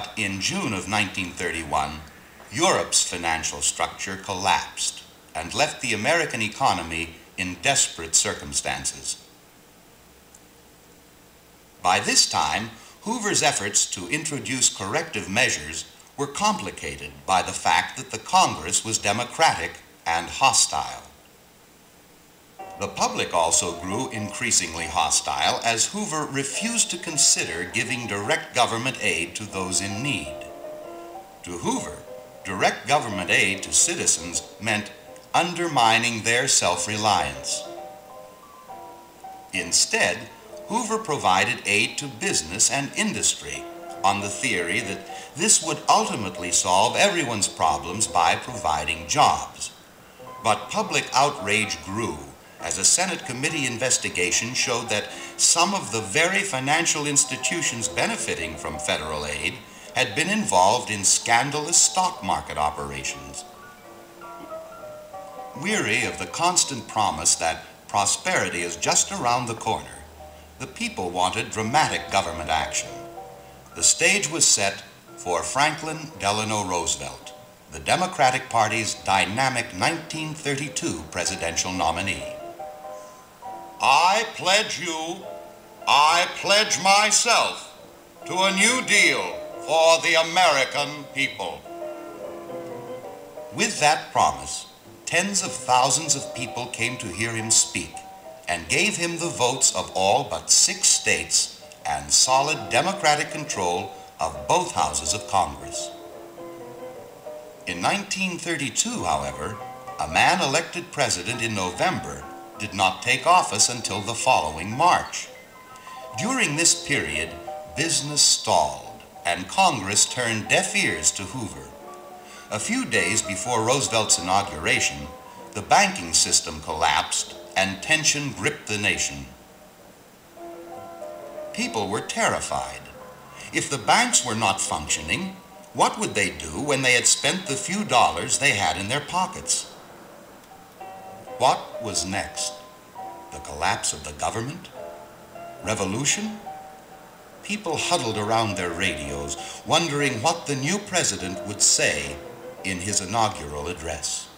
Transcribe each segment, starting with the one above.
But in June of 1931, Europe's financial structure collapsed and left the American economy in desperate circumstances. By this time, Hoover's efforts to introduce corrective measures were complicated by the fact that the Congress was Democratic and hostile. The public also grew increasingly hostile as Hoover refused to consider giving direct government aid to those in need. To Hoover, direct government aid to citizens meant undermining their self-reliance. Instead, Hoover provided aid to business and industry on the theory that this would ultimately solve everyone's problems by providing jobs. But public outrage grew as a Senate committee investigation showed that some of the very financial institutions benefiting from federal aid had been involved in scandalous stock market operations. Weary of the constant promise that prosperity is just around the corner, the people wanted dramatic government action. The stage was set for Franklin Delano Roosevelt, the Democratic Party's dynamic 1932 presidential nominee. I pledge myself to a new deal for the American people. With that promise, tens of thousands of people came to hear him speak and gave him the votes of all but 6 states and solid Democratic control of both houses of Congress. In 1932, however, a man elected president in November did not take office until the following March. During this period, business stalled and Congress turned deaf ears to Hoover. A few days before Roosevelt's inauguration, the banking system collapsed and tension gripped the nation. People were terrified. If the banks were not functioning, what would they do when they had spent the few dollars they had in their pockets? What was next? The collapse of the government? Revolution? People huddled around their radios, wondering what the new president would say in his inaugural address.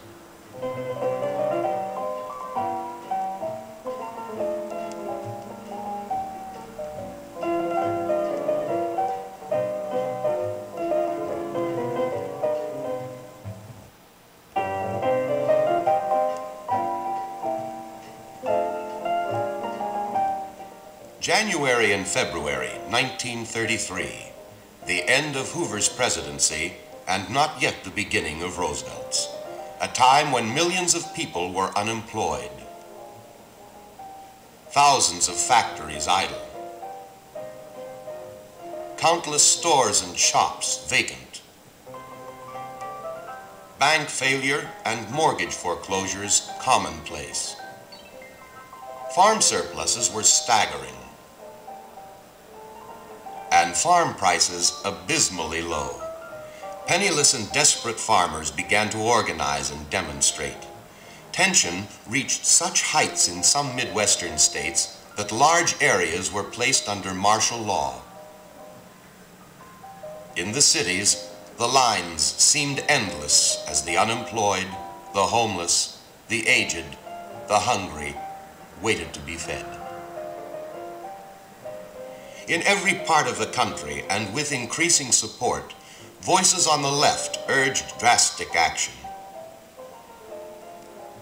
January and February 1933, the end of Hoover's presidency and not yet the beginning of Roosevelt's, a time when millions of people were unemployed, thousands of factories idle, countless stores and shops vacant, bank failure and mortgage foreclosures commonplace. Farm surpluses were staggering, and farm prices abysmally low. Penniless and desperate farmers began to organize and demonstrate. Tension reached such heights in some Midwestern states that large areas were placed under martial law. In the cities, the lines seemed endless as the unemployed, the homeless, the aged, the hungry waited to be fed. In every part of the country, and with increasing support, voices on the left urged drastic action.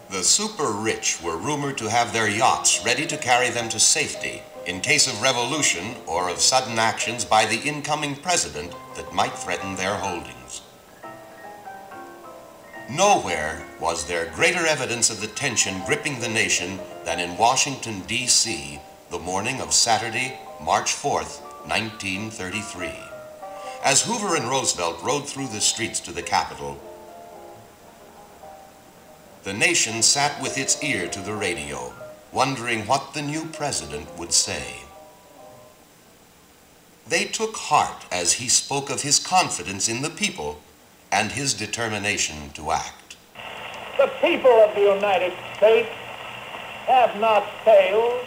The super-rich were rumored to have their yachts ready to carry them to safety in case of revolution or of sudden actions by the incoming president that might threaten their holdings. Nowhere was there greater evidence of the tension gripping the nation than in Washington, D.C., the morning of Saturday, March 4th, 1933. As Hoover and Roosevelt rode through the streets to the Capitol, the nation sat with its ear to the radio, wondering what the new president would say. They took heart as he spoke of his confidence in the people and his determination to act. The people of the United States have not failed.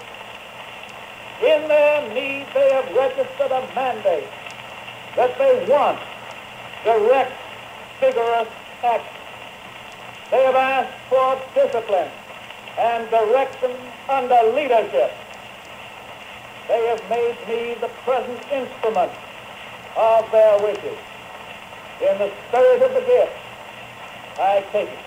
In their need, they have registered a mandate that they want direct, vigorous action. They have asked for discipline and direction under leadership. They have made me the present instrument of their wishes. In the spirit of the gift, I take it.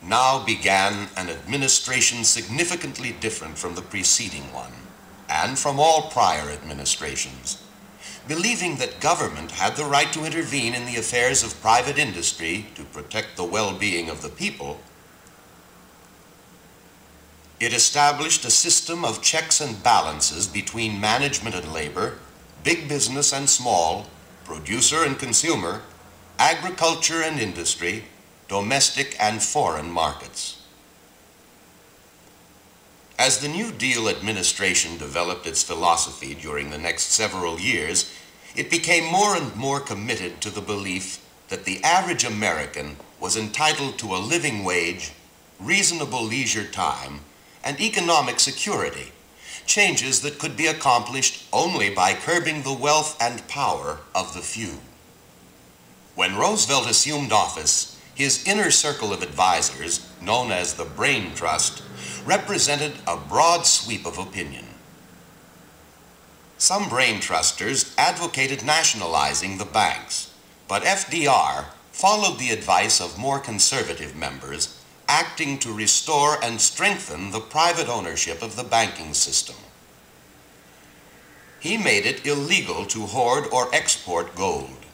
Now began an administration significantly different from the preceding one, and from all prior administrations. Believing that government had the right to intervene in the affairs of private industry to protect the well-being of the people, it established a system of checks and balances between management and labor, big business and small, producer and consumer, agriculture and industry, domestic and foreign markets. As the New Deal administration developed its philosophy during the next several years, it became more and more committed to the belief that the average American was entitled to a living wage, reasonable leisure time, and economic security, changes that could be accomplished only by curbing the wealth and power of the few. When Roosevelt assumed office, his inner circle of advisors, known as the Brain Trust, represented a broad sweep of opinion. Some brain trusters advocated nationalizing the banks, but FDR followed the advice of more conservative members, acting to restore and strengthen the private ownership of the banking system. He made it illegal to hoard or export gold.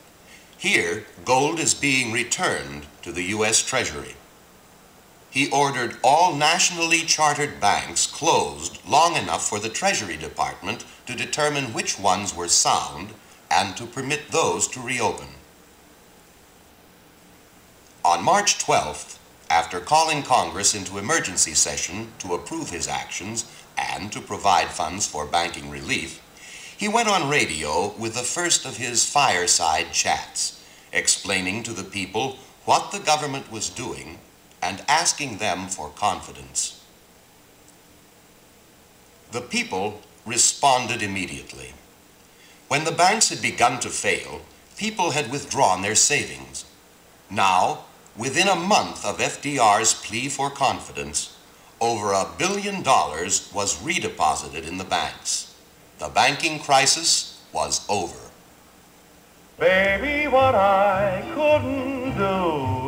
Here, gold is being returned to the U.S. Treasury. He ordered all nationally chartered banks closed long enough for the Treasury Department to determine which ones were sound and to permit those to reopen. On March 12th, after calling Congress into emergency session to approve his actions and to provide funds for banking relief, he went on radio with the first of his fireside chats, explaining to the people what the government was doing and asking them for confidence. The people responded immediately. When the banks had begun to fail, people had withdrawn their savings. Now, within a month of FDR's plea for confidence, over $1 billion was redeposited in the banks. The banking crisis was over. Baby, what I couldn't do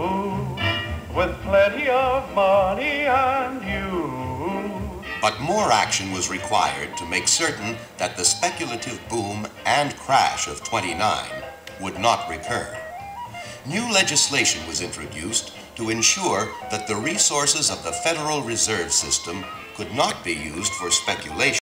with plenty of money and you. But more action was required to make certain that the speculative boom and crash of '29 would not recur. New legislation was introduced to ensure that the resources of the Federal Reserve System could not be used for speculation